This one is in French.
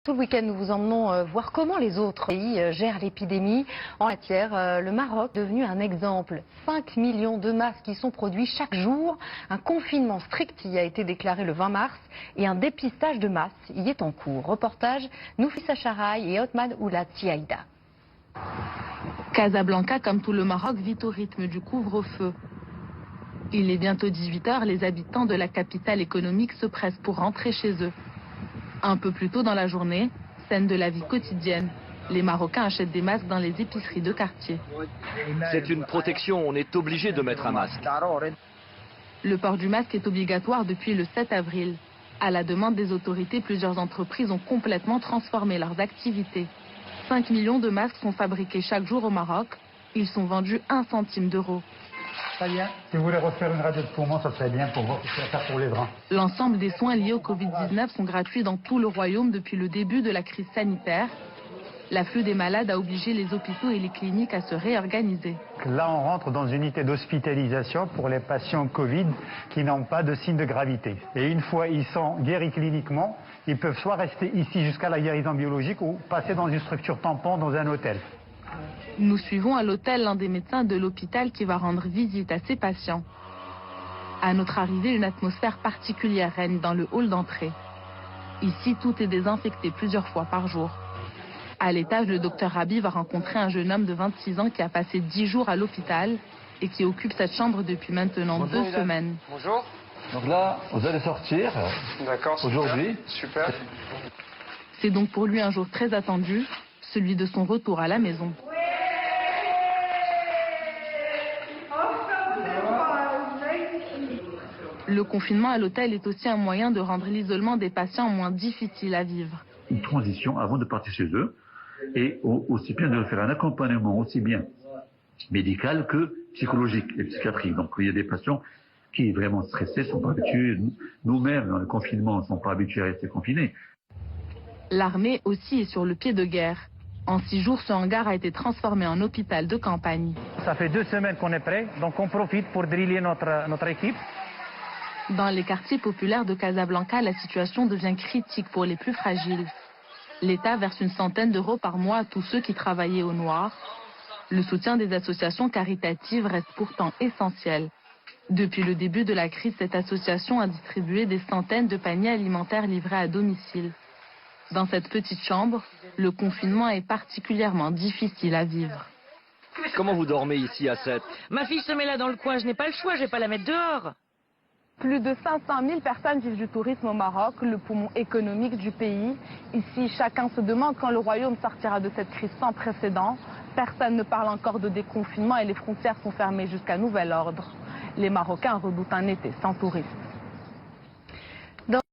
Tout le week-end, nous vous emmenons voir comment les autres pays gèrent l'épidémie. En matière, le Maroc est devenu un exemple. 5 millions de masques y sont produits chaque jour. Un confinement strict y a été déclaré le 20 mars et un dépistage de masse y est en cours. Reportage Noufissa Charaï et Othman Oulad Tiaïda. Casablanca, comme tout le Maroc, vit au rythme du couvre-feu. Il est bientôt 18 h, les habitants de la capitale économique se pressent pour rentrer chez eux. Un peu plus tôt dans la journée, scène de la vie quotidienne. Les Marocains achètent des masques dans les épiceries de quartier. C'est une protection, on est obligé de mettre un masque. Le port du masque est obligatoire depuis le 7 avril. À la demande des autorités, plusieurs entreprises ont complètement transformé leurs activités. 5 millions de masques sont fabriqués chaque jour au Maroc. Ils sont vendus 1 centime d'euro. Très bien. Si vous voulez refaire une radio de poumon, ça serait bien pour voir ce qu'il y a à faire pour les bras. L'ensemble des soins liés au Covid-19 sont gratuits dans tout le royaume depuis le début de la crise sanitaire. L'afflux des malades a obligé les hôpitaux et les cliniques à se réorganiser. Là, on rentre dans une unité d'hospitalisation pour les patients Covid qui n'ont pas de signe de gravité. Et une fois ils sont guéris cliniquement, ils peuvent soit rester ici jusqu'à la guérison biologique ou passer dans une structure tampon dans un hôtel. Nous suivons à l'hôtel l'un des médecins de l'hôpital qui va rendre visite à ses patients. À notre arrivée, une atmosphère particulière règne dans le hall d'entrée. Ici, tout est désinfecté plusieurs fois par jour. À l'étage, le docteur Rabi va rencontrer un jeune homme de 26 ans qui a passé 10 jours à l'hôpital et qui occupe cette chambre depuis maintenant 2 semaines. Bonjour. Donc là, vous allez sortir aujourd'hui. Super. C'est donc pour lui un jour très attendu, celui de son retour à la maison. Le confinement à l'hôtel est aussi un moyen de rendre l'isolement des patients moins difficile à vivre. Une transition avant de partir chez eux et aussi bien de faire un accompagnement aussi bien médical que psychologique et psychiatrique. Donc il y a des patients qui vraiment stressés, sont pas habitués, nous-mêmes dans le confinement ne sont pas habitués à rester confinés. L'armée aussi est sur le pied de guerre. En 6 jours, ce hangar a été transformé en hôpital de campagne. Ça fait 2 semaines qu'on est prêt, donc on profite pour driller notre équipe. Dans les quartiers populaires de Casablanca, la situation devient critique pour les plus fragiles. L'État verse une centaine d'euros par mois à tous ceux qui travaillaient au noir. Le soutien des associations caritatives reste pourtant essentiel. Depuis le début de la crise, cette association a distribué des centaines de paniers alimentaires livrés à domicile. Dans cette petite chambre, le confinement est particulièrement difficile à vivre. Comment vous dormez ici à 7? Ma fille se met là dans le coin, je n'ai pas le choix, je vais pas la mettre dehors. Plus de 500 000 personnes vivent du tourisme au Maroc, le poumon économique du pays. Ici, chacun se demande quand le royaume sortira de cette crise sans précédent. Personne ne parle encore de déconfinement et les frontières sont fermées jusqu'à nouvel ordre. Les Marocains redoutent un été sans touristes.